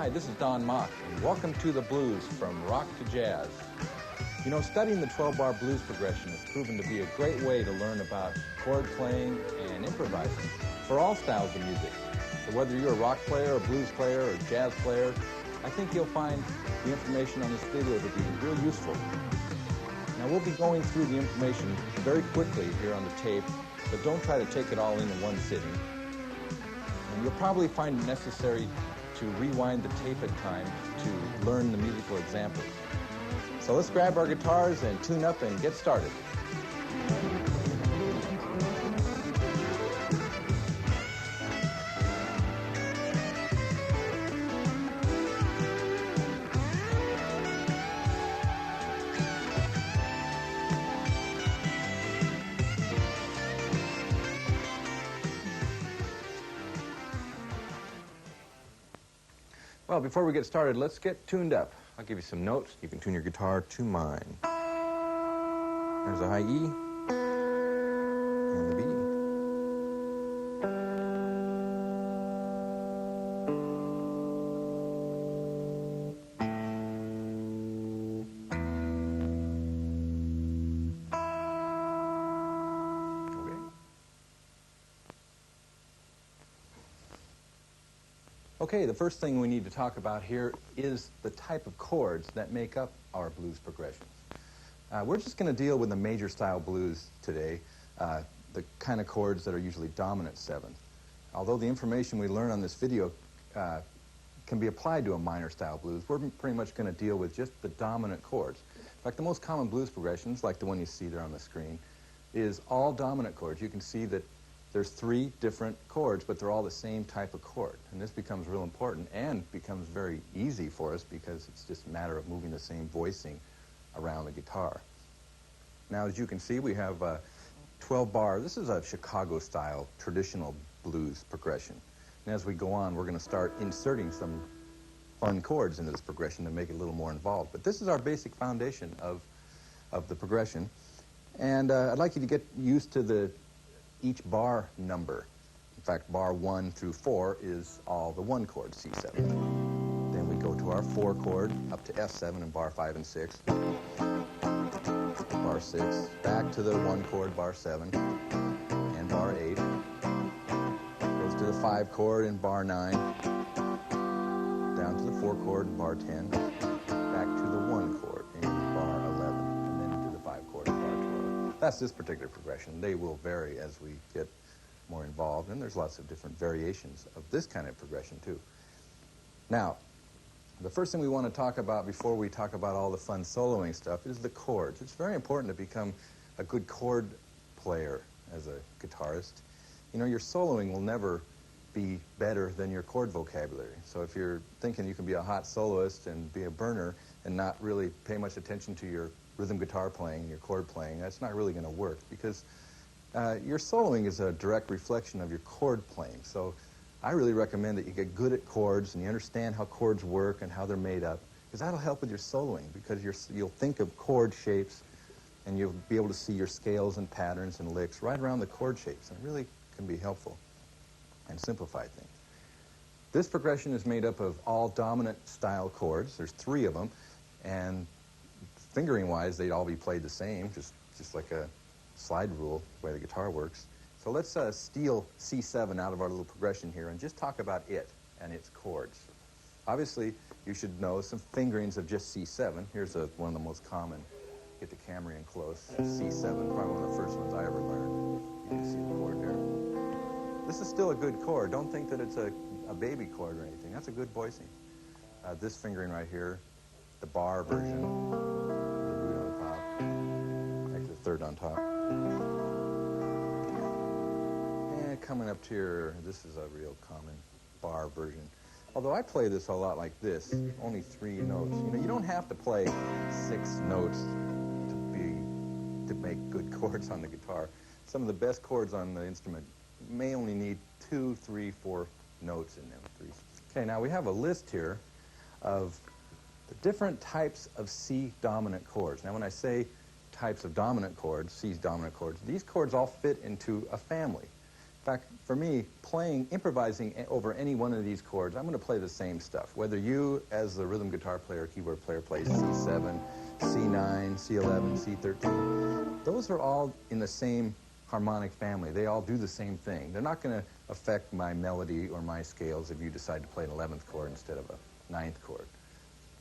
Hi, this is Don Mock, and welcome to the blues from rock to jazz. You know, studying the 12-bar blues progression has proven to be a great way to learn about chord playing and improvising for all styles of music. So whether you're a rock player, a blues player, or a jazz player, I think you'll find the information on this video to be real useful. Now, we'll be going through the information very quickly here on the tape, but don't try to take it all in one sitting. And you'll probably find it necessary to rewind the tape at times to learn the musical examples. So let's grab our guitars and tune up and get started. Well, before we get started, let's get tuned up. I'll give you some notes. You can tune your guitar to mine. There's a high E and the B. Okay, the first thing we need to talk about here is the type of chords that make up our blues progressions. We're just going to deal with the major style blues today, the kind of chords that are usually dominant seventh. Although the information we learn on this video can be applied to a minor style blues, we're pretty much going to deal with just the dominant chords. In fact, the most common blues progressions, like the one you see there on the screen, is all dominant chords. You can see that there's 3 different chords, but they're all the same type of chord. And this becomes real important and becomes very easy for us because it's just a matter of moving the same voicing around the guitar. Now, as you can see, we have 12 bar. This is a Chicago-style traditional blues progression. And as we go on, we're going to start inserting some fun chords into this progression to make it a little more involved. But this is our basic foundation of the progression. And I'd like you to get used to each bar number. In fact, bar 1 through 4 is all the 1 chord, C7. Then we go to our 4 chord up to F7 in bar 5 and 6. Bar 6, back to the 1 chord, bar 7, and bar 8. Goes to the 5 chord in bar 9, down to the 4 chord in bar 10, back to the 1 chord in bar 11, and then to the 5 chord in bar 12. That's this particular progression. They will vary as we get more involved, and there's lots of different variations of this kind of progression too. Now, the first thing we want to talk about before we talk about all the fun soloing stuff is the chords. It's very important to become a good chord player as a guitarist. You know, your soloing will never be better than your chord vocabulary. So if you're thinking you can be a hot soloist and be a burner and not really pay much attention to your rhythm guitar playing, your chord playing, that's not really going to work because your soloing is a direct reflection of your chord playing. So I really recommend that you get good at chords and you understand how chords work and how they're made up, because that'll help with your soloing, because you'll think of chord shapes and you'll be able to see your scales and patterns and licks right around the chord shapes, and it really can be helpful and simplify things. This progression is made up of all dominant style chords. There's 3 of them, and fingering-wise, they'd all be played the same, just like a slide rule, the way the guitar works. So let's steal C7 out of our little progression here and just talk about it and its chords. Obviously, you should know some fingerings of just C7. Here's one of the most common. Get the camera in close. C7, probably one of the first ones I ever learned. You can see the chord there. This is still a good chord. Don't think that it's a baby chord or anything. That's a good voicing. This fingering right here, the bar version, the root on top, actually the 3rd on top. And coming up here, this is a real common bar version. Although I play this a lot like this, only 3 notes. You know, you don't have to play 6 notes to make good chords on the guitar. Some of the best chords on the instrument may only need 2, 3, 4 notes in them. 3. Okay, now we have a list here of the different types of C dominant chords. Now when I say types of dominant chords, C's dominant chords, these chords all fit into a family. In fact, for me, improvising over any one of these chords, I'm going to play the same stuff. Whether you, as the rhythm guitar player, keyboard player, plays C7, C9, C11, C13, those are all in the same harmonic family. They all do the same thing. They're not going to affect my melody or my scales if you decide to play an 11th chord instead of a 9th chord.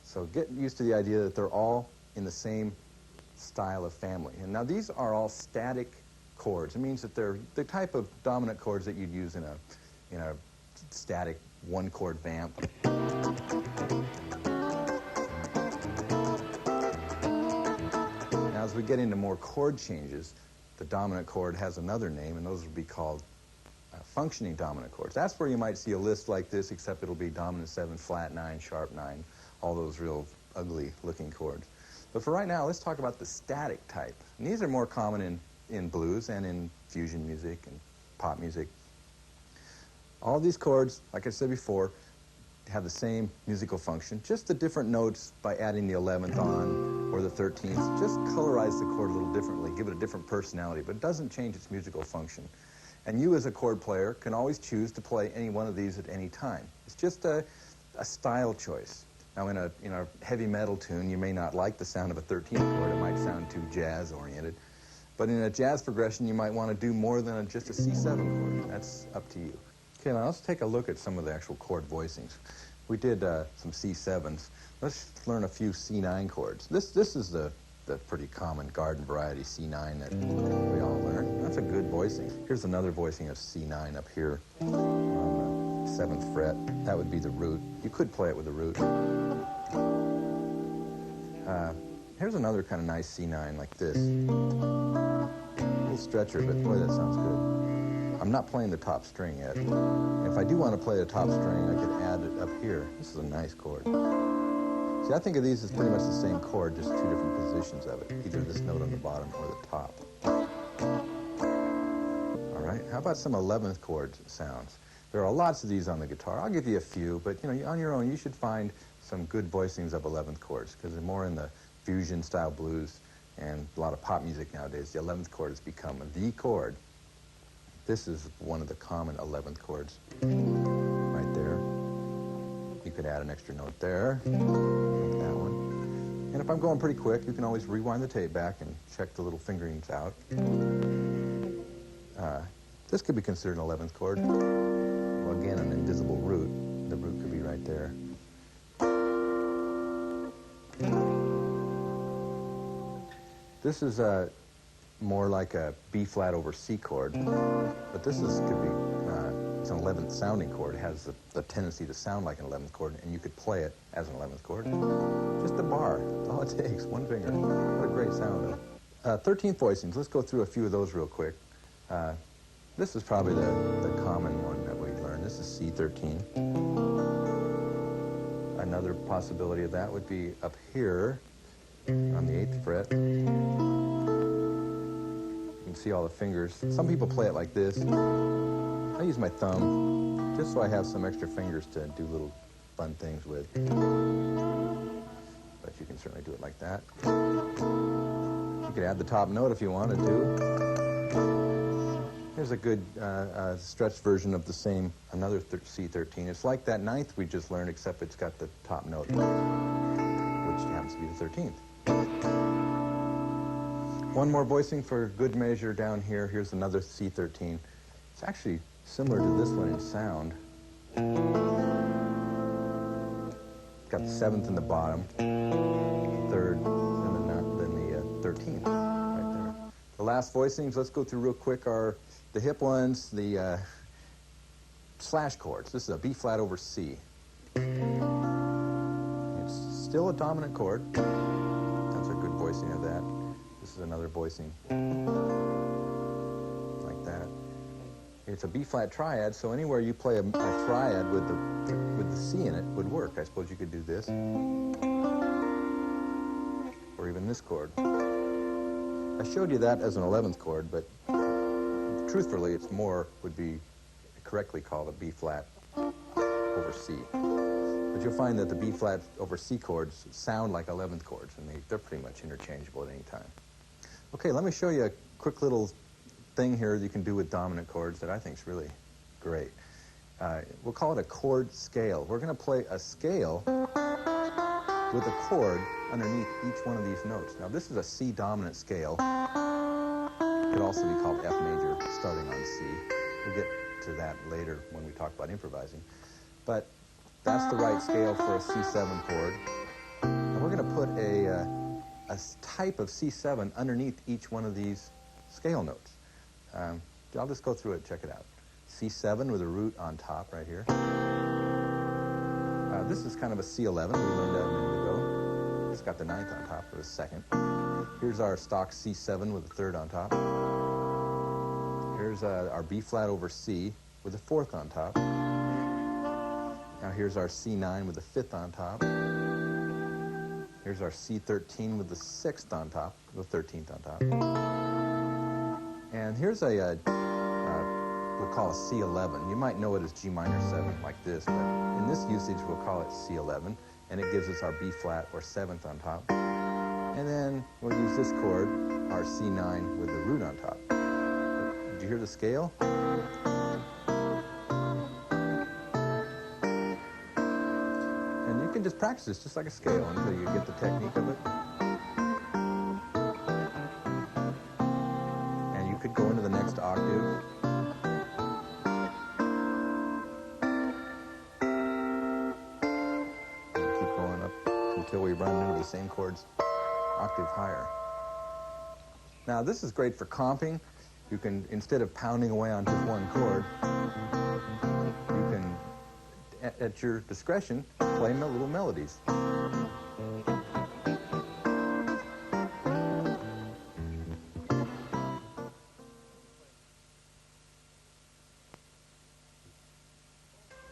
So get used to the idea that they're all in the same style of family. And now these are all static chords. It means that they're the type of dominant chords that you'd use in a static one-chord vamp. Now as we get into more chord changes, the dominant chord has another name, and those would be called functioning dominant chords. That's where you might see a list like this, except it'll be dominant 7, flat 9, sharp 9, all those real ugly-looking chords. But for right now, let's talk about the static type. And these are more common in blues and in fusion music and pop music. All these chords, like I said before, have the same musical function, just the different notes by adding the 11th on or the 13th. Just colorize the chord a little differently, give it a different personality, but it doesn't change its musical function. And you as a chord player can always choose to play any one of these at any time. It's just a style choice. Now in a heavy metal tune, you may not like the sound of a 13th chord. It might sound too jazz-oriented. But in a jazz progression, you might want to do more than just a C7 chord. That's up to you. Okay, now let's take a look at some of the actual chord voicings. We did some C7s. Let's learn a few C9 chords. This is the pretty common garden variety C9 that we all learn. That's a good voicing. Here's another voicing of C9 up here on the 7th fret. That would be the root. You could play it with the root. Here's another kind of nice C9 like this. A little stretcher, but boy, that sounds good. I'm not playing the top string yet. If I do want to play the top string, I could add it up here. This is a nice chord. See, I think of these as pretty much the same chord, just two different positions of it, either this note on the bottom or the top. All right, how about some 11th chord sounds? There are lots of these on the guitar. I'll give you a few, but on your own, you should find some good voicings of 11th chords, because they're more in the fusion-style blues and a lot of pop music nowadays. The 11th chord has become the chord. This is one of the common 11th chords right there. You could add an extra note there, like that one. And if I'm going pretty quick, you can always rewind the tape back and check the little fingerings out. This could be considered an 11th chord. Well, again, an invisible root. The root could be right there. This is more like a B flat over C chord, but this could be it's an 11th sounding chord. It has the tendency to sound like an 11th chord, and you could play it as an 11th chord. Just a bar. That's all it takes. One finger. What a great sound. 13th voicings. Let's go through a few of those real quick. This is probably the common one that we learned. This is C13. Another possibility of that would be up here on the 8th fret. You can see all the fingers. Some people play it like this. I use my thumb just so I have some extra fingers to do little fun things with. But you can certainly do it like that. You could add the top note if you wanted to. Here's a good stretched version of the same, another C13. It's like that 9th we just learned, except it's got the top note, which happens to be the 13th. One more voicing for good measure down here. Here's another C13. It's actually similar to this one in sound. It's got the 7th in the bottom, 3rd, and then the 13th right there. The last voicings, let's go through real quick, are the hip ones, the slash chords. This is a B flat over C. It's still a dominant chord. That's a good voicing of that. This is another voicing like that. It's a B flat triad, so anywhere you play a triad with the C in it would work. I suppose you could do this, or even this chord. I showed you that as an 11th chord, but truthfully, it's would be correctly called a B flat over C. But you'll find that the B flat over C chords sound like 11th chords, and they're pretty much interchangeable at any time. Okay, let me show you a quick little thing here you can do with dominant chords that I think is really great. We'll call it a chord scale. We're going to play a scale with a chord underneath each one of these notes. Now, this is a C dominant scale. It could also be called F major starting on C. We'll get to that later when we talk about improvising. But that's the right scale for a C7 chord. And we're going to put a type of C7 underneath each one of these scale notes. I'll just go through it, check it out. C7 with a root on top right here. This is kind of a C11. We learned that a minute ago. It's got the ninth on top for a second. Here's our stock C7 with a third on top. Here's our B flat over C with a fourth on top. Now here's our C9 with the fifth on top. Here's our C13 with the sixth on top, the 13th on top. And here's a we'll call a C11. You might know it as G minor 7 like this, but in this usage we'll call it C11, and it gives us our B flat or 7th on top. And then we'll use this chord, our C9 with the root on top. Did you hear the scale? And you can just practice this just like a scale until you get the technique of it. And you could go into the next octave. Until we run into the same chords octave higher. Now this is great for comping. You can, instead of pounding away on just one chord, you can, at your discretion, play little melodies.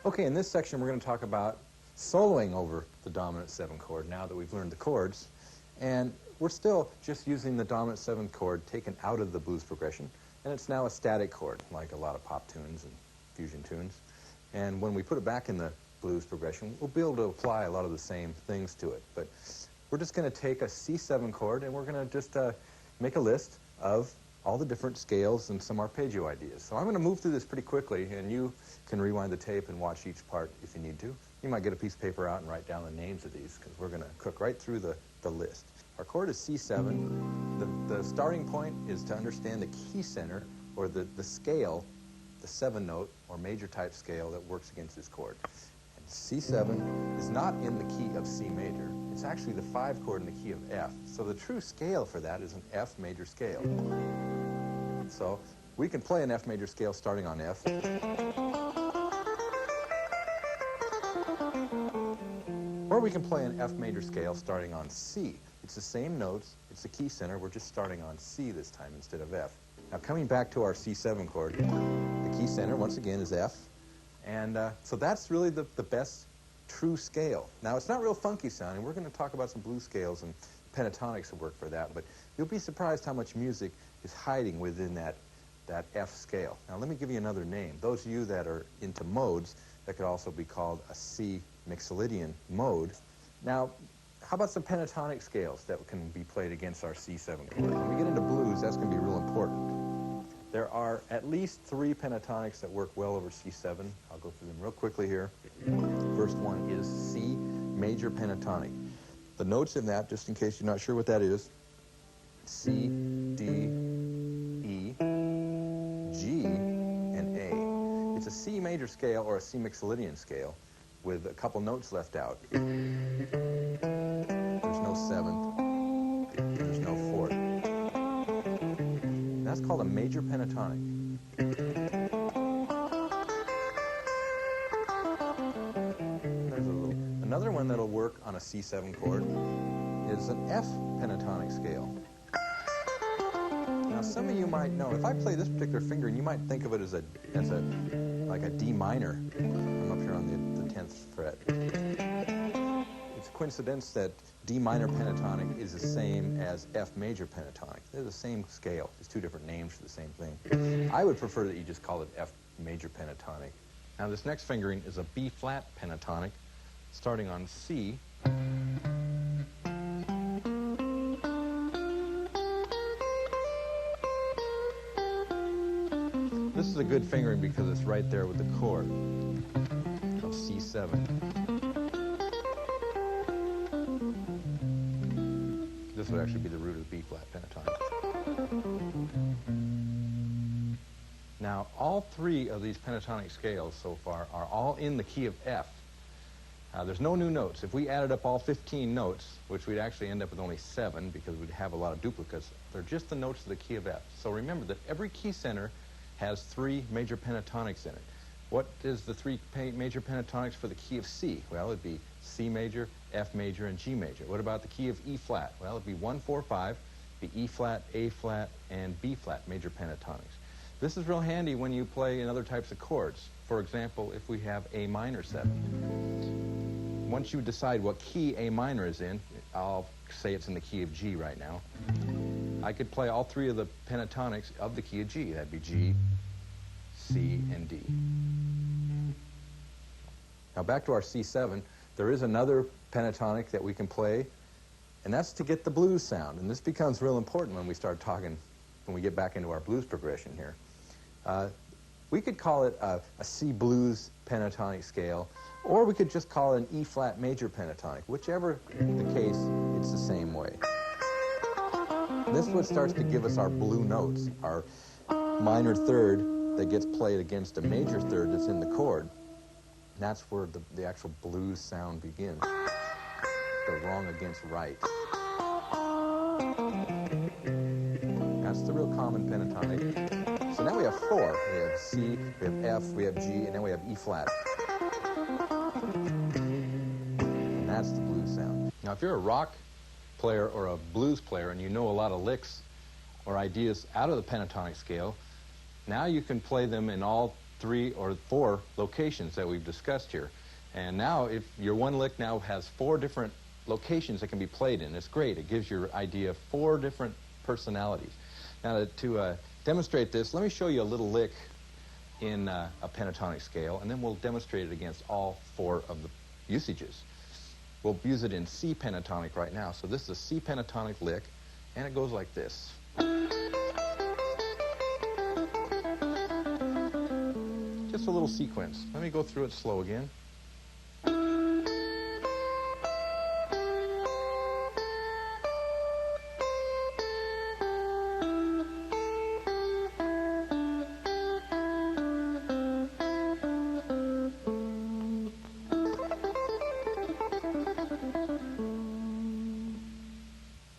Okay, in this section we're going to talk about soloing over the dominant 7 chord now that we've learned the chords. And we're still just using the dominant 7th chord taken out of the blues progression, and it's now a static chord, like a lot of pop tunes and fusion tunes. And when we put it back in the blues progression, we'll be able to apply a lot of the same things to it. But we're just going to take a C7 chord, and we're going to just make a list of all the different scales and some arpeggio ideas. So I'm going to move through this pretty quickly, and you can rewind the tape and watch each part if you need to. You might get a piece of paper out and write down the names of these, because we're going to cook right through the list. Our chord is C7. The starting point is to understand the key center, or the scale, the 7 note or major type scale that works against this chord. And C7 is not in the key of C major. It's actually the 5 chord in the key of F. So the true scale for that is an F major scale. So we can play an F major scale starting on F. Or we can play an F major scale starting on C. It's the same notes, it's the key center, we're just starting on C this time instead of F. Now coming back to our C7 chord, the key center once again is F, and so that's really the best true scale. Now it's not real funky sounding. We're going to talk about some blues scales and pentatonics that work for that, but you'll be surprised how much music is hiding within that F scale. Now let me give you another name. Those of you that are into modes, that could also be called a C Mixolydian mode. Now, how about some pentatonic scales that can be played against our C7 chord? When we get into blues, that's going to be real important. There are at least 3 pentatonics that work well over C7. I'll go through them real quickly here. First one is C major pentatonic. The notes in that, just in case you're not sure what that is, C, D, E, G, and A. It's a C major scale or a C Mixolydian scale with a couple notes left out. There's no 7th, there's no 4th. That's called a major pentatonic. Another one that'll work on a C7 chord is an F pentatonic scale. Now some of you might know, if I play this particular finger, you might think of it as like a D minor. I'm up here on the 10th fret. It's a coincidence that D minor pentatonic is the same as F major pentatonic. They're the same scale, just 2 different names for the same thing. I would prefer that you just call it F major pentatonic. Now this next fingering is a B flat pentatonic, starting on C. a good fingering because it's right there with the chord of C7. This would actually be the root of the B-flat pentatonic. Now, all three of these pentatonic scales so far are all in the key of F. There's no new notes. If we added up all 15 notes, which we'd actually end up with only 7 because we'd have a lot of duplicates, they're just the notes of the key of F. So remember that every key center has 3 major pentatonics in it. What is the 3 major pentatonics for the key of C? Well, it'd be C major, F major, and G major. What about the key of E flat? Well, it'd be 1, 4, 5, be E flat, A flat, and B flat major pentatonics. This is real handy when you play in other types of chords. For example, if we have A minor 7. Once you decide what key A minor is in, I'll say it's in the key of G right now, I could play all 3 of the pentatonics of the key of G. That'd be G, C, and D. Now back to our C7, there is another pentatonic that we can play, and that's to get the blues sound. And this becomes real important when we start talking, when we get back into our blues progression here. We could call it a C blues pentatonic scale, or we could just call it an E flat major pentatonic. Whichever the case, it's the same way. This is what starts to give us our blue notes, our minor third that gets played against a major third that's in the chord. And that's where the actual blues sound begins. The wrong against right. That's the real common pentatonic. So now we have 4. We have C, we have F, we have G, and then we have E flat. And that's the blues sound. Now if you're a rock player or a blues player and you know a lot of licks or ideas out of the pentatonic scale, now you can play them in all 3 or 4 locations that we've discussed here. And now if your one lick now has 4 different locations that can be played in, it's great. It gives your idea 4 different personalities. Now to demonstrate this, let me show you a little lick in a pentatonic scale, and then we'll demonstrate it against all 4 of the usages. We'll use it in C pentatonic right now. So this is a C pentatonic lick, and it goes like this. Just a little sequence. Let me go through it slow again.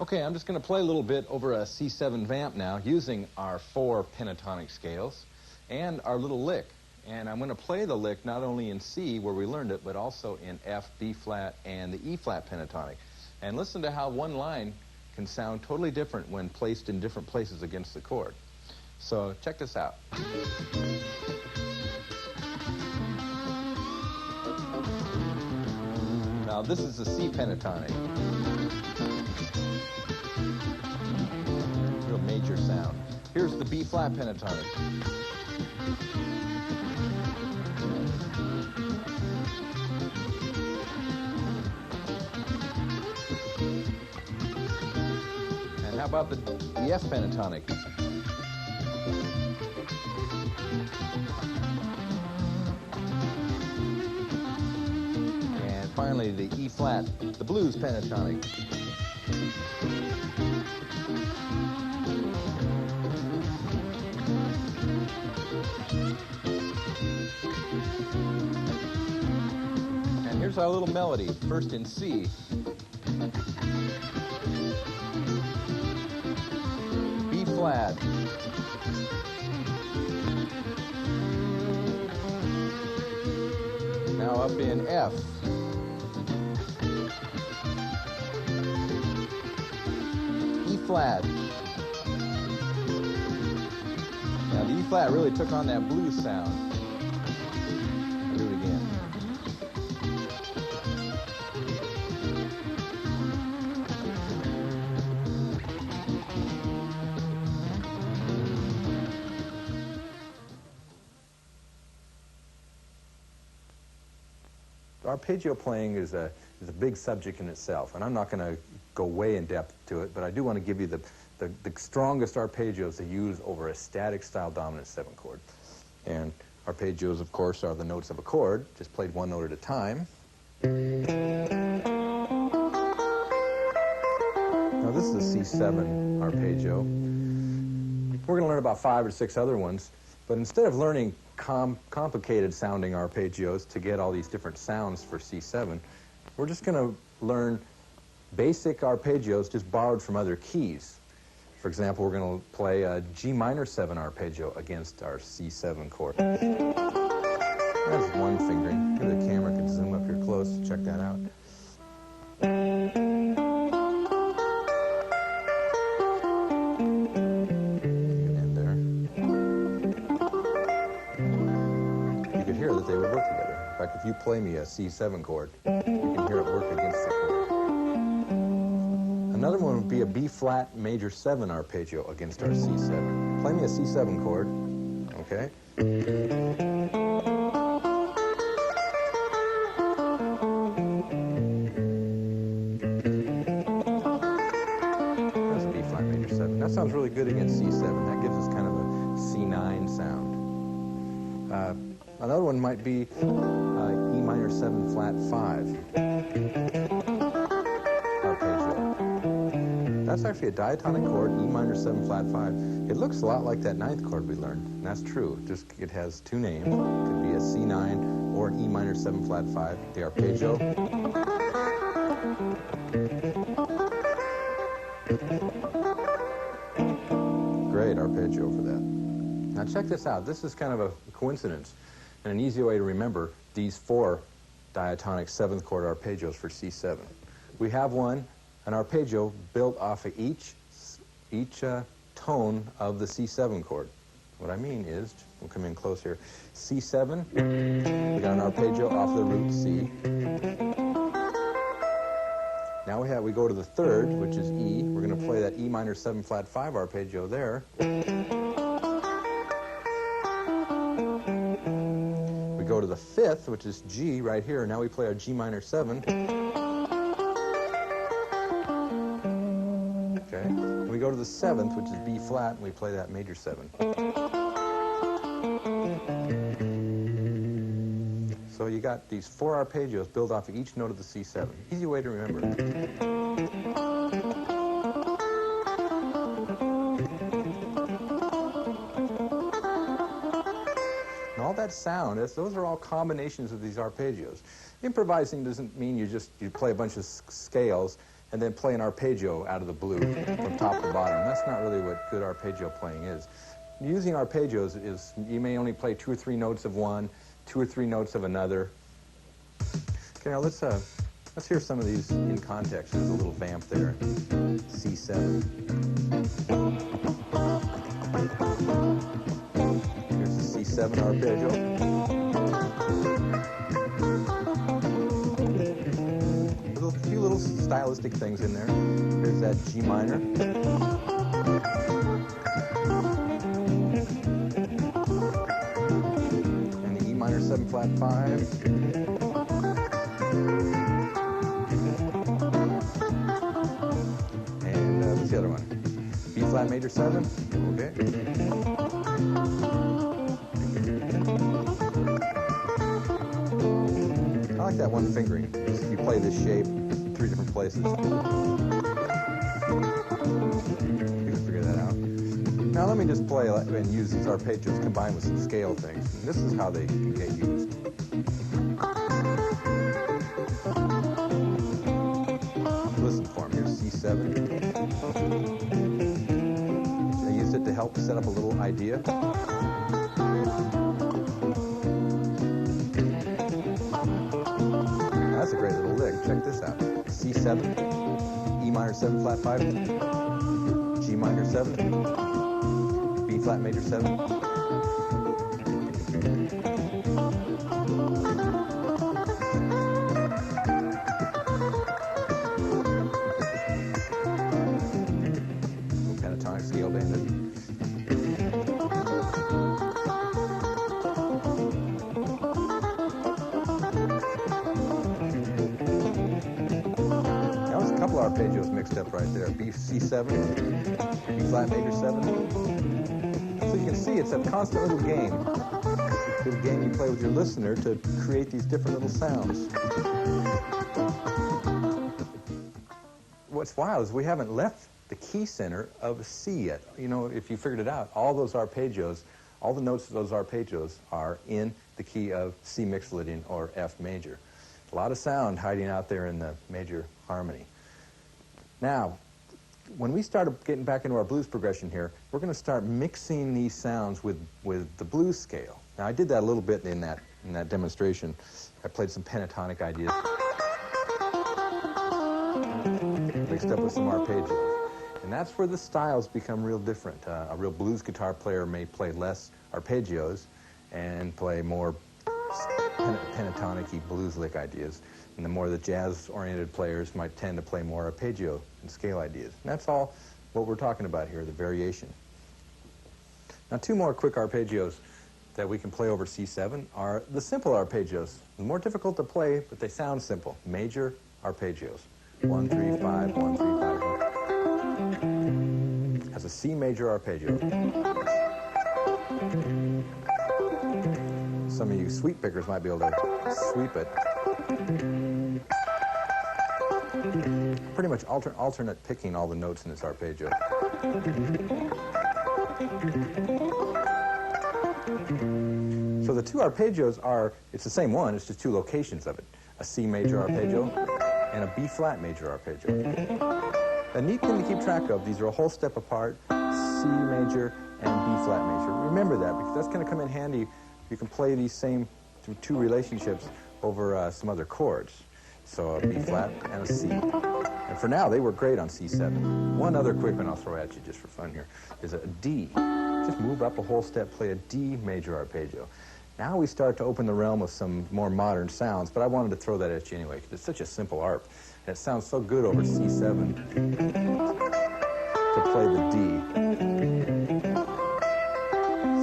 Okay, I'm just going to play a little bit over a C7 vamp now using our 4 pentatonic scales and our little lick. And I'm going to play the lick not only in C, where we learned it, but also in F, B flat, and the E flat pentatonic. And listen to how one line can sound totally different when placed in different places against the chord. So check this out. Now this is the C pentatonic. Real major sound. Here's the B flat pentatonic. And how about the F pentatonic? And finally the E flat, the blues pentatonic. And here's our little melody, first in C. B flat. Now up in F. E flat. Now the E flat really took on that blues sound. I'll do it again. Arpeggio playing is a big subject in itself, and I'm not going to go way in depth to it, but I do want to give you the strongest arpeggios to use over a static style dominant 7 chord. And arpeggios, of course, are the notes of a chord, just played one note at a time. Now this is a C7 arpeggio. We're going to learn about 5 or 6 other ones, but instead of learning complicated sounding arpeggios to get all these different sounds for C7, we're just going to learn basic arpeggios just borrowed from other keys. For example, we're going to play a G minor 7 arpeggio against our C7 chord. That's one fingering. Maybe the camera can zoom up here close to check that out. And there. You could hear that they would work together. In fact, if you play me a C7 chord, you can hear it work against the chord. Another one would be a B flat major 7 arpeggio against our C7. Play me a C7 chord, okay? That's a B flat major 7. That sounds really good against C7. That gives us kind of a C9 sound. Another one might be E minor 7 flat 5 arpeggio. That's actually a diatonic chord, E minor 7 flat 5. It looks a lot like that 9th chord we learned, and that's true. Just it has 2 names. It could be a C9 or an E minor 7 flat 5. The arpeggio. Great arpeggio for that. Now check this out. This is kind of a coincidence and an easy way to remember these 4 diatonic 7th chord arpeggios for C7. We have an arpeggio built off of each tone of the C7 chord. What I mean is, we'll come in close here, C7, we got an arpeggio off the root C. Now we go to the 3rd, which is E. We're going to play that E minor 7 flat 5 arpeggio there. We go to the 5th, which is G right here. Now we play our G minor 7. Okay. And we go to the 7th, which is B flat, and we play that major 7. So you got these 4 arpeggios built off of each note of the C7. Easy way to remember. And all that sound, those are all combinations of these arpeggios. Improvising doesn't mean you play a bunch of scales and then play an arpeggio out of the blue from top to bottom. That's not really what good arpeggio playing is. Using arpeggios is, you may only play 2 or 3 notes of one, 2 or 3 notes of another. Okay, now let's hear some of these in context. There's a little vamp there. C7. Here's the C7 arpeggio. A few little stylistic things in there. Here's that G minor. And the E minor 7 flat 5. And what's the other one? B flat major 7. Okay. I like that one fingering. You play this shape 3 different places. You can figure that out. Now let me just play and use these arpeggios combined with some scale things. And this is how they can get used. Listen for them. Here's C7. I used it to help set up a little idea. That's a great little lick. Check this out. C7, E minor 7 flat 5, G minor 7, B flat major 7. Pentatonic scale bandit. Couple arpeggios mixed up right there. C7, B flat major 7. So you can see it's a constant little game. little game you play with your listener to create these different little sounds. What's wild is we haven't left the key center of C yet. You know, if you figured it out, all those arpeggios, all the notes of those arpeggios are in the key of C mixolydian or F major. A lot of sound hiding out there in the major harmony. Now, when we start getting back into our blues progression here, we're going to start mixing these sounds with the blues scale. Now, I did that a little bit in that demonstration. I played some pentatonic ideas, mixed up with some arpeggios. And that's where the styles become real different. A real blues guitar player may play less arpeggios and play more pentatonic-y blues lick ideas. And the more the jazz-oriented players might tend to play more arpeggio and scale ideas. And that's all what we're talking about here, the variation. Now, two more quick arpeggios that we can play over C7 are the simple arpeggios. They're more difficult to play, but they sound simple. Major arpeggios. 1, 3, 5, 1, 3, 5, 1. Has a C major arpeggio. Some of you sweep pickers might be able to sweep it. Pretty much alternate picking all the notes in this arpeggio. So the two arpeggios are, it's the same one, it's just two locations of it. A C major arpeggio and a B flat major arpeggio. A neat thing to keep track of, these are a whole step apart, C major and B flat major. Remember that, because that's going to come in handy. You can play these same two relationships over some other chords. So a B flat and a C. And for now, they work great on C7. One other quick one I'll throw at you just for fun here is a D. Just move up a whole step, play a D major arpeggio. Now we start to open the realm of some more modern sounds, but I wanted to throw that at you anyway, because it's such a simple arp. And it sounds so good over C7 to play the D.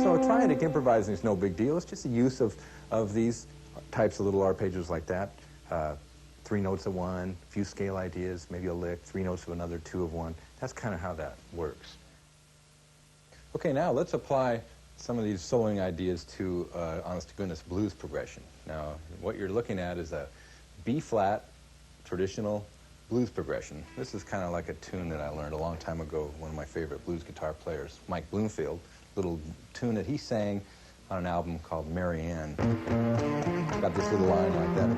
So trying to improvising is no big deal. It's just the use of these types of little arpeggios like that. 3 notes of one, a few scale ideas, maybe a lick, 3 notes of another, 2 of one. That's kind of how that works. Okay, now let's apply some of these soloing ideas to honest to goodness blues progression. Now, what you're looking at is a B flat traditional blues progression. This is kind of like a tune that I learned a long time ago, one of my favorite blues guitar players, Mike Bloomfield, little tune that he sang on an album called Mary Ann. Got this little line like that.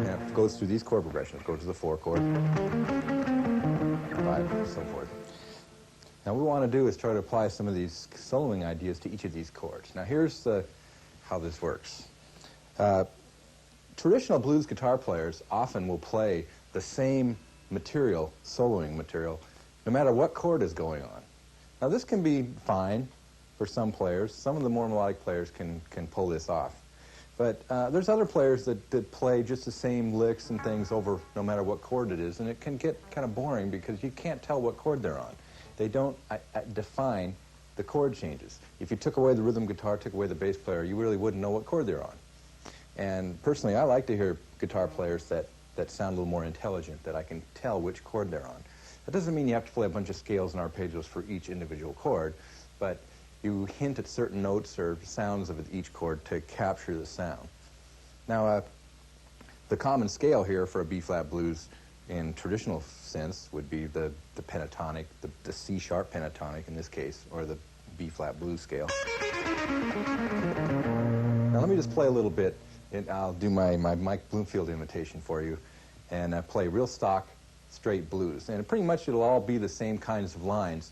And it goes through these chord progressions. It goes to the 4 chord, 5, and so forth. Now what we want to do is try to apply some of these soloing ideas to each of these chords. Now here's how this works. Traditional blues guitar players often will play the same material, soloing material, no matter what chord is going on. Now this can be fine for some players. Some of the more melodic players can pull this off. But there's other players that play just the same licks and things over no matter what chord it is, and it can get kind of boring because you can't tell what chord they're on. They don't define the chord changes. If you took away the rhythm guitar, took away the bass player, you really wouldn't know what chord they're on. And personally, I like to hear guitar players that sound a little more intelligent, that I can tell which chord they're on. That doesn't mean you have to play a bunch of scales and arpeggios for each individual chord, but you hint at certain notes or sounds of each chord to capture the sound. Now, the common scale here for a B-flat blues in traditional sense would be the pentatonic, the C-sharp pentatonic in this case, or the B-flat blues scale. Now let me just play a little bit, and I'll do my Mike Bloomfield imitation for you, and play real stock, straight blues. And pretty much it'll all be the same kinds of lines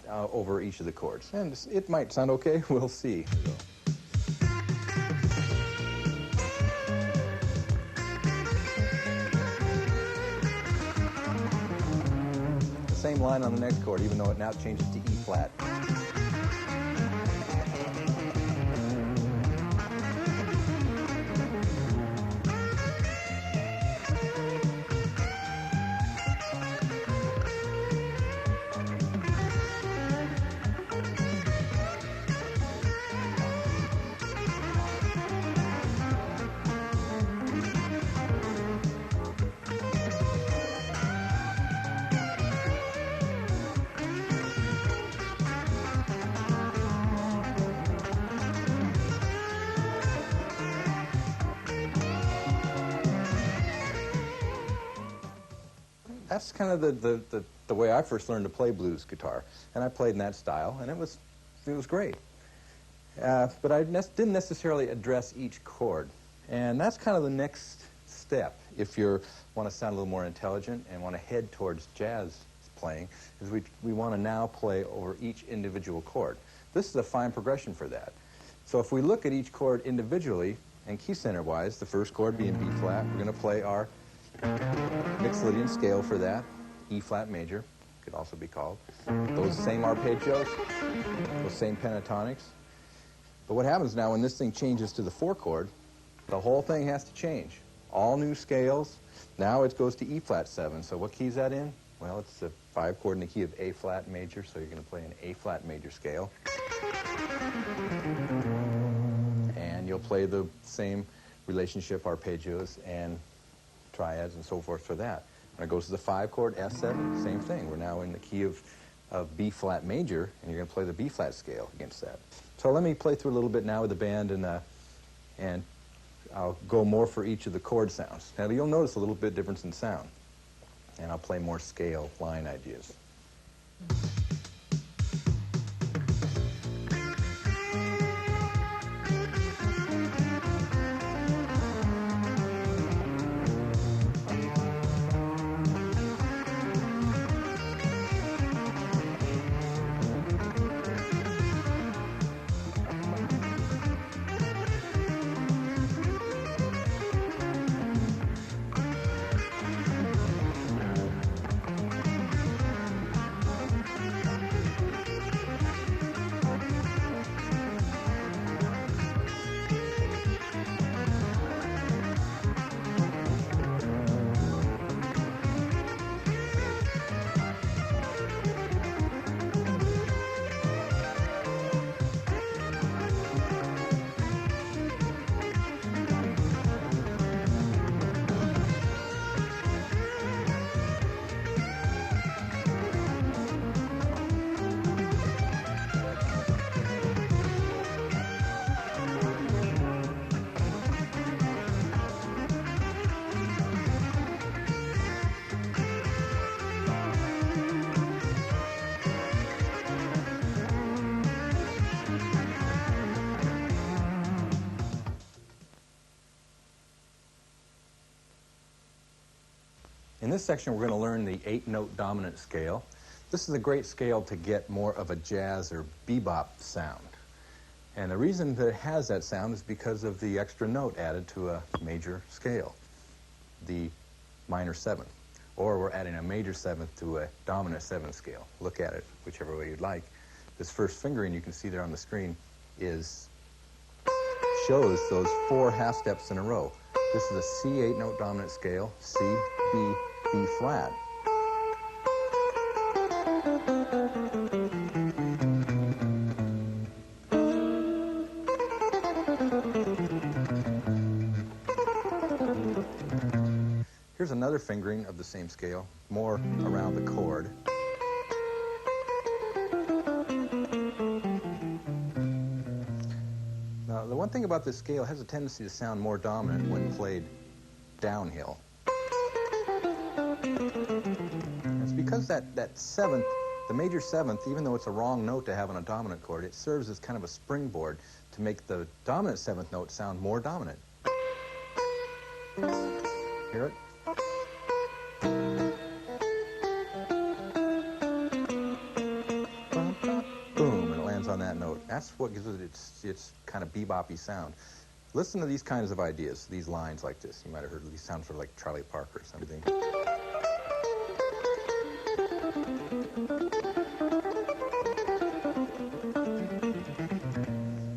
over each of the chords. And it might sound okay, we'll see. Same line on the next chord, even though it now changes to E flat. that's kind of the way I first learned to play blues guitar. And I played in that style, and it was great. But I didn't necessarily address each chord. And that's kind of the next step if you want to sound a little more intelligent and want to head towards jazz playing, is we want to now play over each individual chord. This is a fine progression for that. So if we look at each chord individually, and key center-wise, the first chord being B flat, we're going to play our Mixolydian scale for that, E flat major, could also be called. Those same arpeggios, those same pentatonics. But what happens now when this thing changes to the 4 chord, the whole thing has to change. All new scales. Now it goes to E flat 7. So what key is that in? Well, it's the 5 chord in the key of A flat major, so you're going to play an A flat major scale. And you'll play the same relationship arpeggios and triads and so forth for that. When it goes to the 5 chord, S7, same thing. We're now in the key of B flat major, and you're going to play the B flat scale against that. So let me play through a little bit now with the band, and I'll go more for each of the chord sounds. Now you'll notice a little bit difference in sound, and I'll play more scale line ideas. In this section, we're going to learn the 8-note dominant scale. This is a great scale to get more of a jazz or bebop sound. And the reason that it has that sound is because of the extra note added to a major scale, the minor 7th. Or we're adding a major 7th to a dominant 7th scale. Look at it whichever way you'd like. This first fingering you can see there on the screen shows those 4 half steps in a row. This is a C 8-note dominant scale, C, B, B flat. Here's another fingering of the same scale, more around the chord. Now, the one thing about this scale, it has a tendency to sound more dominant when played downhill. It's because that 7th, the major 7th, even though it's a wrong note to have on a dominant chord, it serves as kind of a springboard to make the dominant 7th note sound more dominant. Hear it? Boom, and it lands on that note. That's what gives it its kind of bebop-y sound. Listen to these kinds of ideas, these lines like this. You might have heard these sound sort of like Charlie Parker or something.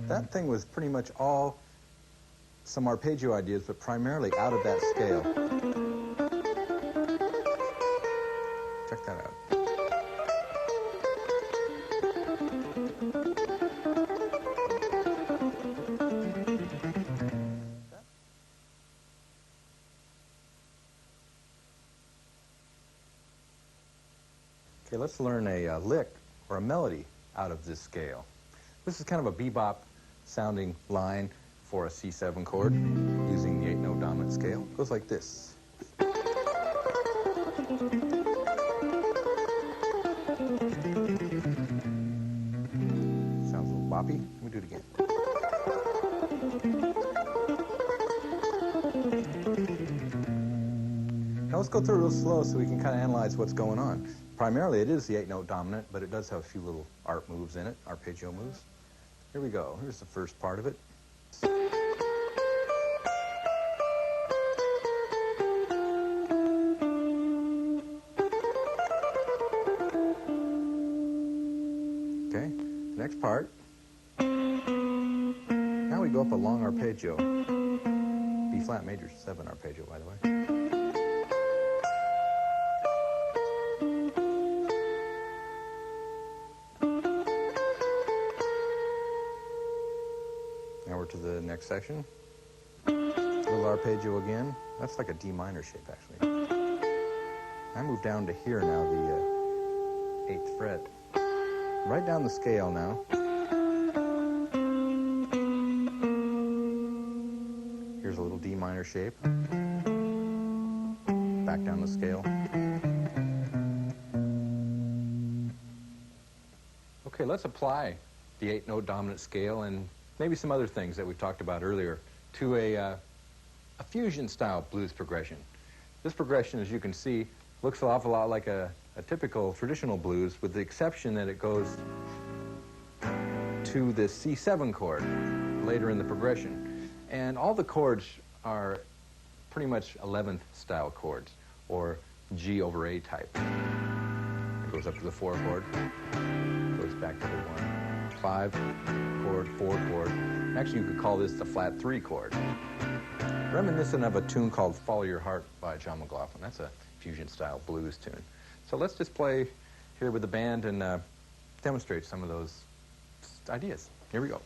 That thing was pretty much all some arpeggio ideas, but primarily out of that scale. Check that out. Okay, let's learn a lick or a melody out of this scale. This is kind of a bebop sounding line for a C7 chord using the 8-note dominant scale. It goes like this. Sounds a little boppy. Let me do it again. Now let's go through it real slow so we can kind of analyze what's going on. Primarily it is the 8-note dominant, but it does have a few little art moves in it, arpeggio moves. Here we go. Here's the first part of it. Okay, next part. Now we go up a long arpeggio. B flat major 7 arpeggio, by the way. Now we're to the next section. Little arpeggio again. That's like a D minor shape, actually. I move down to here now, the 8th fret. Right down the scale now. Here's a little D minor shape. Back down the scale. Okay, let's apply the 8-note dominant scale and maybe some other things that we talked about earlier to a fusion-style blues progression. This progression, as you can see, looks an awful lot like a typical traditional blues, with the exception that it goes to the C7 chord later in the progression. And all the chords are pretty much 11th style chords, or G over A type. It goes up to the 4 chord, goes back to the 1, 5 chord, 4 chord. Actually, you could call this the flat 3 chord. Reminiscent of a tune called Follow Your Heart by John McLaughlin. That's a fusion-style blues tune. So let's just play here with the band and demonstrate some of those ideas. Here we go.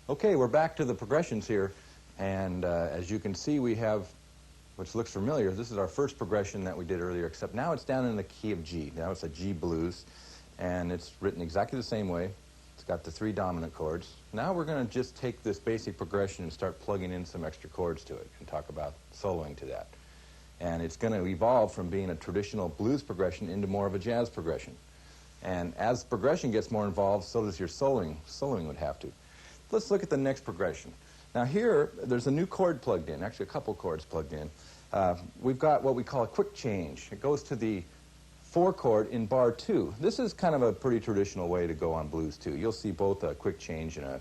Okay, we're back to the progressions here, and as you can see, we have, which looks familiar, this is our first progression that we did earlier, except now it's down in the key of G. Now it's a G blues, and it's written exactly the same way. It's got the 3 dominant chords. Now we're going to just take this basic progression and start plugging in some extra chords to it and talk about soloing to that. And it's going to evolve from being a traditional blues progression into more of a jazz progression. And as progression gets more involved, so does your soloing. Soloing would have to. Let's look at the next progression. Now here, there's a new chord plugged in, actually a couple chords plugged in. We've got what we call a quick change. It goes to the 4 chord in bar 2. This is kind of a pretty traditional way to go on blues too. You'll see both a quick change and a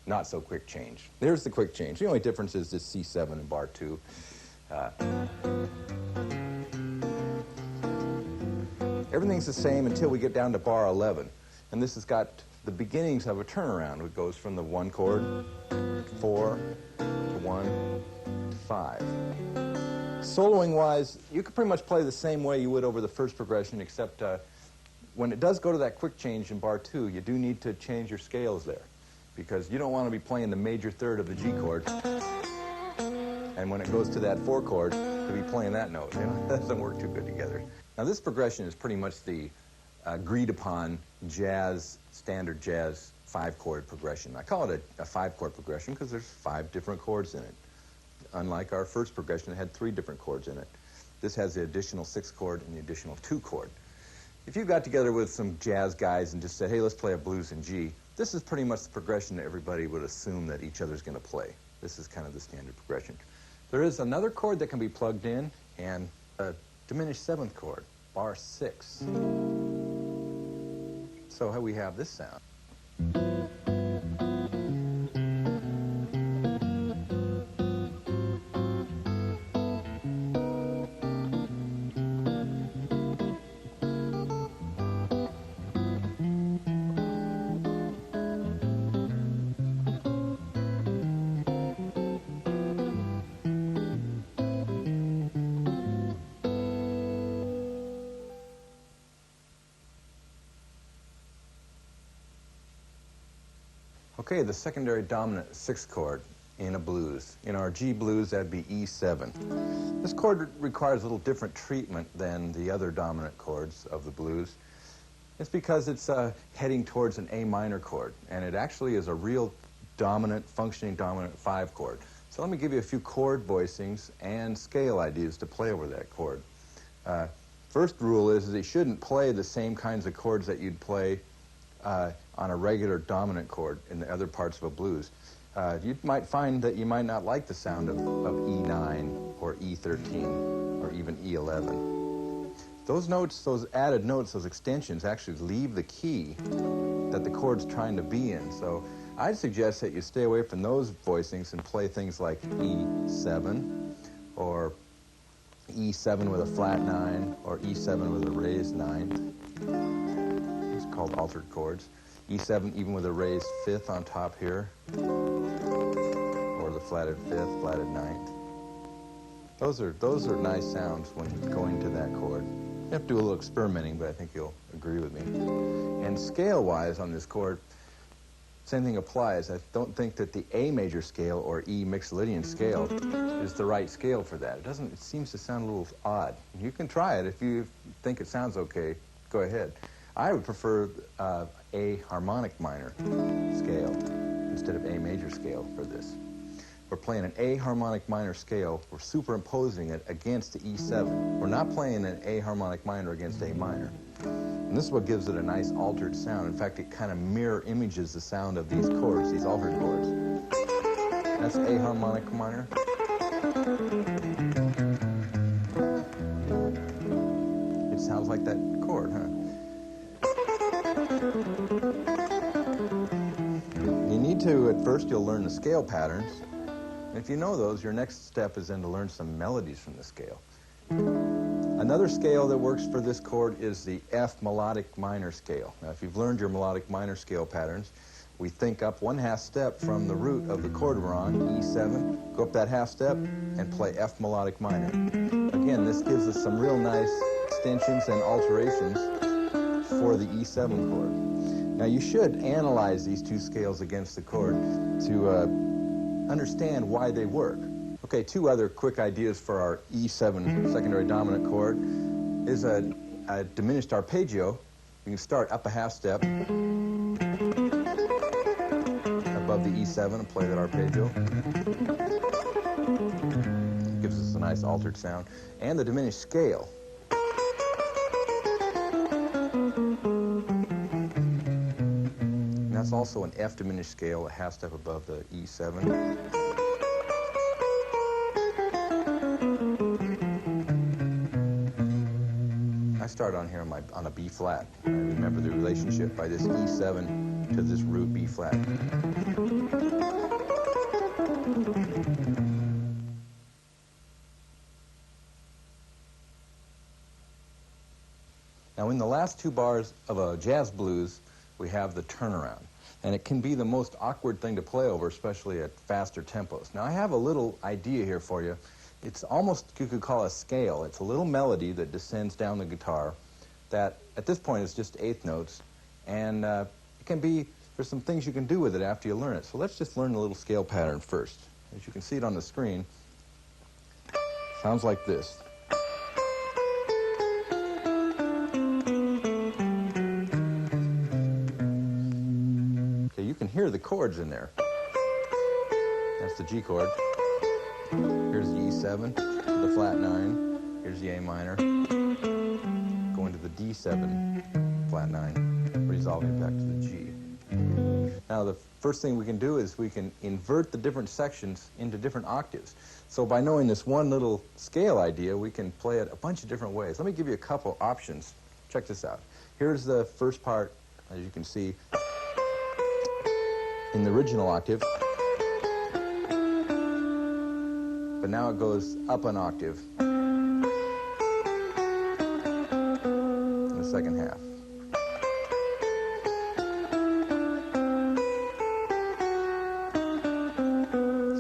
not so quick change. There's the quick change. The only difference is this C7 in bar 2. Everything's the same until we get down to bar 11. And this has got the beginnings of a turnaround. It goes from the 1 chord, 4, to 1, to 5. Soloing-wise, you could pretty much play the same way you would over the first progression, except when it does go to that quick change in bar 2, you do need to change your scales there, because you don't want to be playing the major third of the G chord, and when it goes to that 4 chord, to be playing that note. You know, that doesn't work too good together. Now, this progression is pretty much the agreed-upon jazz, standard jazz 5-chord progression. I call it a 5-chord progression because there's 5 different chords in it. Unlike our first progression, it had 3 different chords in it. This has the additional 6th chord and the additional 2 chord. If you got together with some jazz guys and just said, hey, let's play a blues in G, this is pretty much the progression that everybody would assume that each other's going to play. This is kind of the standard progression. There is another chord that can be plugged in, and a diminished 7th chord, bar 6. So how we have this sound. Okay, the secondary dominant 6th chord in a blues. In our G blues, that'd be E7. This chord requires a little different treatment than the other dominant chords of the blues. It's because it's heading towards an A minor chord, and it actually is a real dominant, functioning dominant 5 chord. So let me give you a few chord voicings and scale ideas to play over that chord. First rule is that you shouldn't play the same kinds of chords that you'd play on a regular dominant chord in the other parts of a blues. You might find that you might not like the sound of E9 or E13 or even E11. Those notes, those added notes, those extensions actually leave the key that the chord's trying to be in. So I'd suggest that you stay away from those voicings and play things like E7 or E7 with a flat 9 or E7 with a raised 9. It's called altered chords. E7 even with a raised 5th on top here, or the flatted 5th, flatted 9th. Those are nice sounds when going to that chord. You have to do a little experimenting, but I think you'll agree with me. And scale-wise on this chord, same thing applies. I don't think that the A major scale or E Mixolydian scale is the right scale for that. It seems to sound a little odd. You can try it. If you think it sounds okay, go ahead. I would prefer A harmonic minor scale instead of A major scale for this. We're playing an A harmonic minor scale. We're superimposing it against the E7. We're not playing an A harmonic minor against A minor. And this is what gives it a nice altered sound. In fact, it kind of mirror images the sound of these chords, these altered chords. That's A harmonic minor. It sounds like that chord, huh? You need to, at first, you'll learn the scale patterns. And if you know those, your next step is then to learn some melodies from the scale. Another scale that works for this chord is the F melodic minor scale. Now, if you've learned your melodic minor scale patterns, we think up 1/2 step from the root of the chord we're on, E7, go up that 1/2 step, and play F melodic minor. Again, this gives us some real nice extensions and alterations for the E7 chord. Now, you should analyze these two scales against the chord to understand why they work. Okay, 2 other quick ideas for our E7 secondary dominant chord is a diminished arpeggio. You can start up a 1/2 step above the E7 and play that arpeggio. It gives us a nice altered sound. And the diminished scale. And that's also an F diminished scale, a 1/2 step above the E7. I start on here on a B flat. I remember the relationship by this E7 to this root B flat. Now, in the last 2 bars of a jazz blues, we have the turnaround. And it can be the most awkward thing to play over, especially at faster tempos. Now, I have a little idea here for you. It's almost, you could call a scale. It's a little melody that descends down the guitar that, at this point, is just eighth notes. And it can be, there's some things you can do with it after you learn it. So let's just learn the little scale pattern first. As you can see it on the screen, sounds like this. You can hear the chords in there. That's the G chord. Here's the E7, the flat 9. Here's the A minor. Going to the D7, flat 9, resolving it back to the G. Now, the first thing we can do is we can invert the different sections into different octaves. So by knowing this one little scale idea, we can play it a bunch of different ways. Let me give you a couple options. Check this out. Here's the first part, as you can see, in the original octave, but now it goes up an octave in the second half.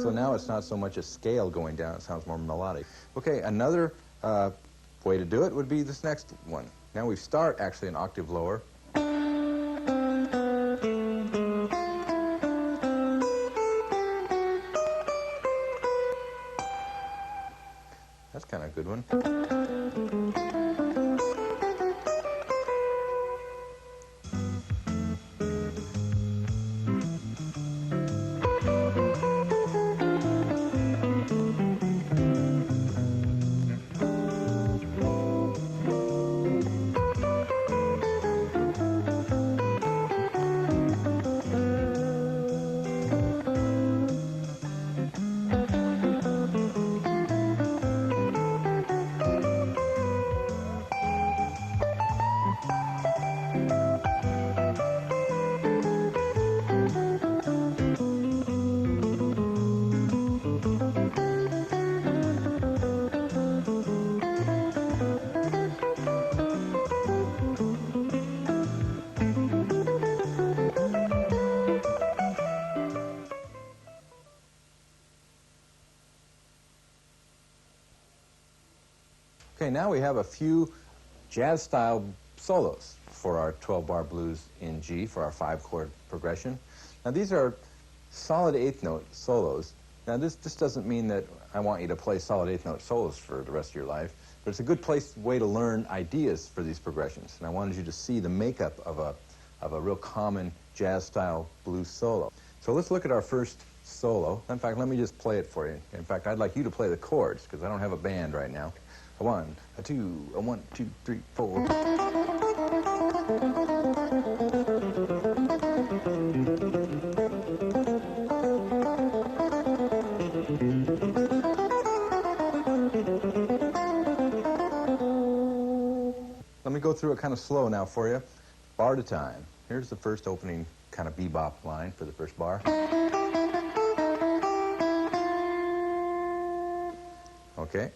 So now it's not so much a scale going down, it sounds more melodic. Okay, another way to do it would be this next one. Now we start actually an octave lower. That's kind of a good one. Okay, now we have a few jazz-style solos for our 12-bar blues in G, for our 5-chord progression. Now, these are solid eighth-note solos. Now, this doesn't mean that I want you to play solid eighth-note solos for the rest of your life, but it's a good way to learn ideas for these progressions. And I wanted you to see the makeup of a real common jazz-style blues solo. So let's look at our first solo. In fact, let me just play it for you. In fact, I'd like you to play the chords, because I don't have a band right now. A 1, a 2, a 1, 2, 3, 4. Let me go through it kind of slow now for you, bar at a time. Here's the first opening kind of bebop line for the first bar. Okay.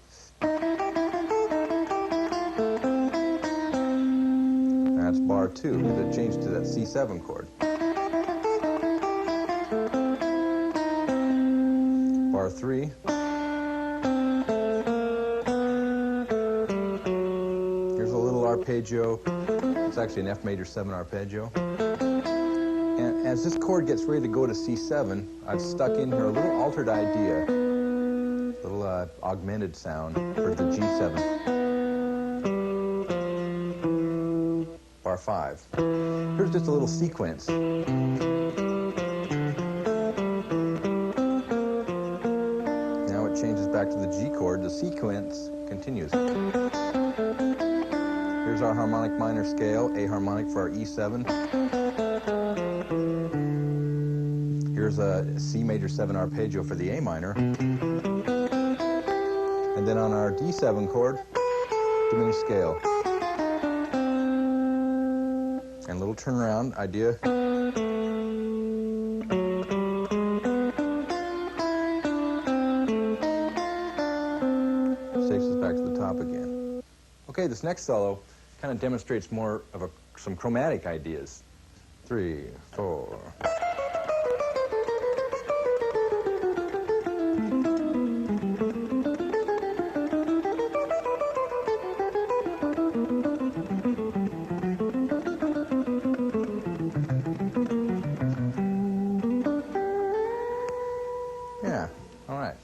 That's bar 2, with a change to that C7 chord. Bar 3. Here's a little arpeggio. It's actually an F major 7 arpeggio. And as this chord gets ready to go to C7, I've stuck in here a little altered idea, a little augmented sound for the G7. Bar 5. Here's just a little sequence. Now it changes back to the G chord. The sequence continues. Here's our harmonic minor scale, A harmonic for our E7. Here's a C major 7 arpeggio for the A minor. And then on our D7 chord, diminished scale. And a little turnaround idea. Takes us back to the top again. Okay, this next solo kind of demonstrates more of some chromatic ideas. 3, 4. Yeah, all right.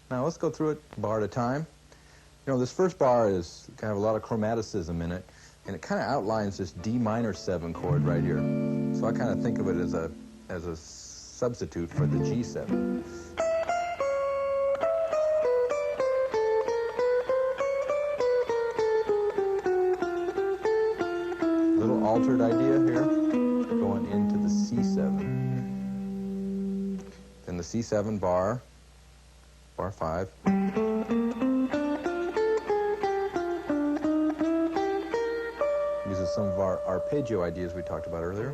Now let's go through it bar at a time. You know, this first bar is kind of a lot of chromaticism in it, and it kind of outlines this D minor 7 chord right here. So I kind of think of it as a substitute for the G7. Little altered idea here, going into the C7. Then the C7 bar 5. Uses some of our arpeggio ideas we talked about earlier.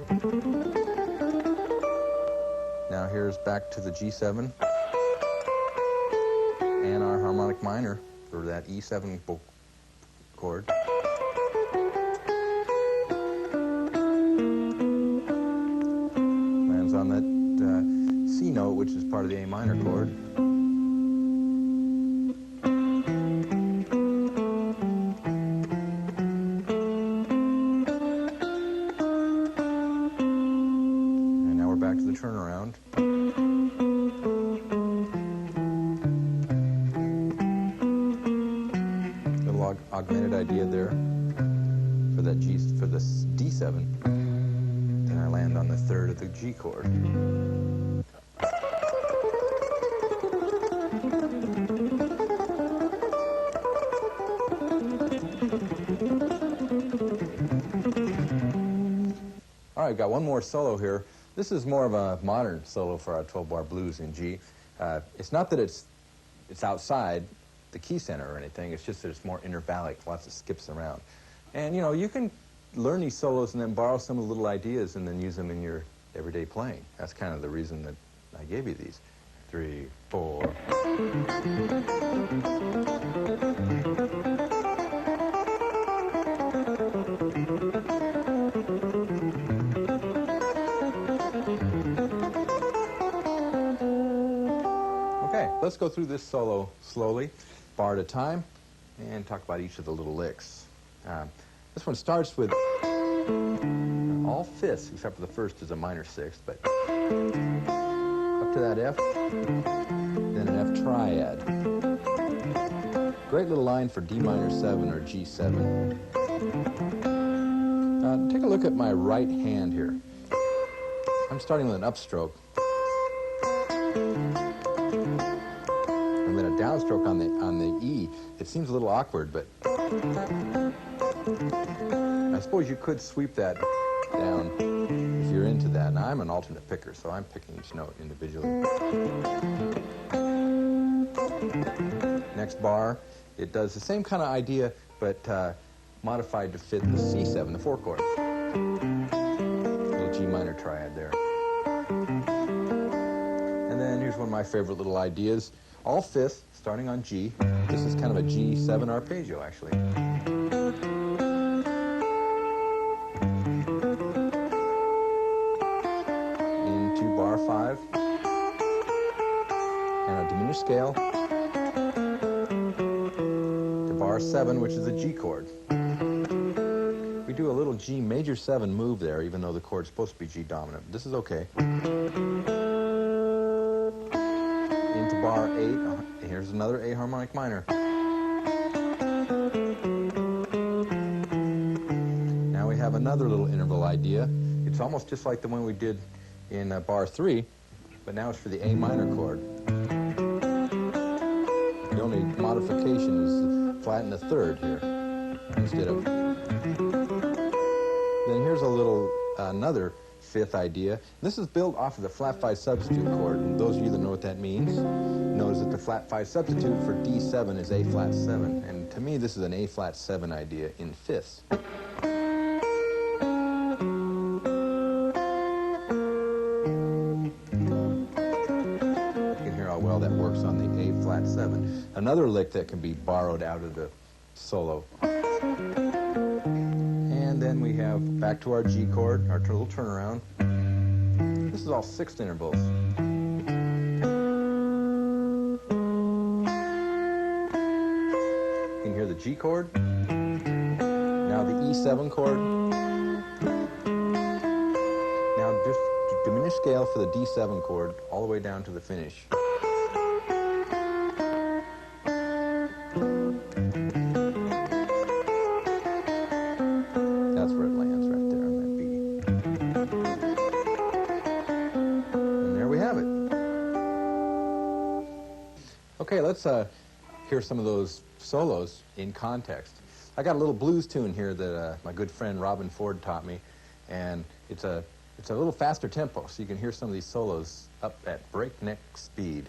Now here's back to the G7 and our harmonic minor for that E7 chord. Lands on that C note, which is part of the A minor chord. Turnaround. Little augmented idea there for that for this D7. Then I land on the 3rd of the G chord. All right, got one more solo here. This is more of a modern solo for our 12-bar blues in G. It's not that it's outside the key center or anything. It's just that it's more intervallic, lots of skips around. And, you know, you can learn these solos and then borrow some of the little ideas and then use them in your everyday playing. That's kind of the reason that I gave you these. 3, 4. Okay, let's go through this solo slowly, bar at a time, and talk about each of the little licks. This one starts with all fifths, except for the first is a minor 6th, but up to that F, then an F triad. Great little line for D minor 7 or G7. Take a look at my right hand here. I'm starting with an upstroke. And then a downstroke on the E. It seems a little awkward, but I suppose you could sweep that down if you're into that. Now, I'm an alternate picker, so I'm picking each note individually. Next bar, it does the same kind of idea, but modified to fit the C7, the 4 chord. Little G minor triad there. And then here's one of my favorite little ideas. All fifths, starting on G. This is kind of a G7 arpeggio, actually. Into bar 5. And a diminished scale. To bar 7, which is a G chord. We do a little G major 7 move there, even though the chord's supposed to be G dominant. This is okay. Into bar 8. Here's another A harmonic minor. Now we have another little interval idea. It's almost just like the one we did in bar 3, but now it's for the A minor chord. The only modification is flatten the 3rd here instead of. Then here's a little another 5th idea. This is built off of the flat 5 substitute chord, and those of you that know what that means knows that the flat 5 substitute for D7 is A flat 7, and to me this is an A flat 7 idea in fifths. You can hear how well that works on the A flat 7. Another lick that can be borrowed out of the solo. And then we have back to our G chord, our little turnaround. This is all sixth intervals. You can hear the G chord, now the E7 chord. Now just diminish scale for the D7 chord all the way down to the finish. That's where it lands right there on that B. And there we have it. Okay, let's hear some of those solos in context. I got a little blues tune here that my good friend Robin Ford taught me, and it's a little faster tempo, so you can hear some of these solos up at breakneck speed.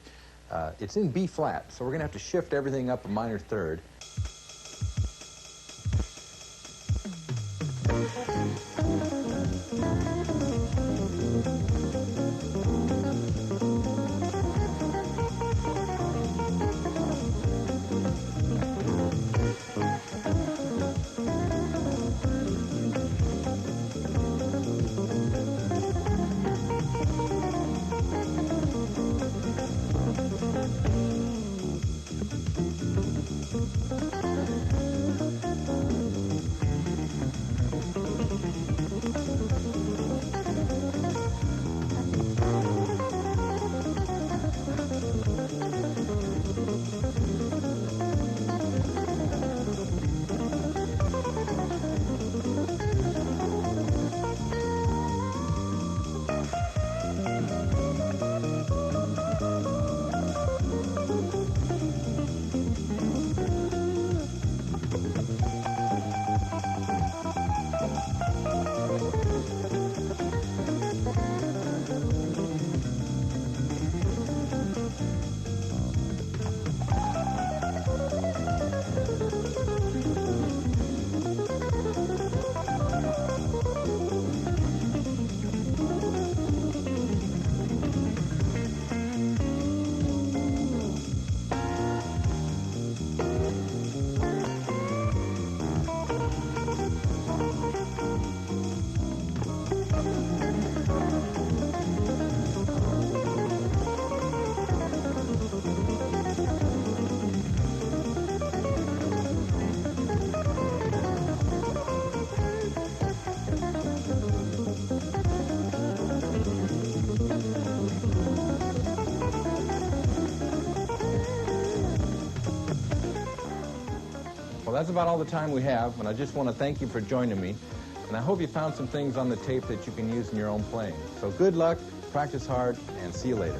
It's in B flat, so we're going to have to shift everything up a minor third. Well, that's about all the time we have, and I just want to thank you for joining me. And I hope you found some things on the tape that you can use in your own playing. So good luck, practice hard, and see you later.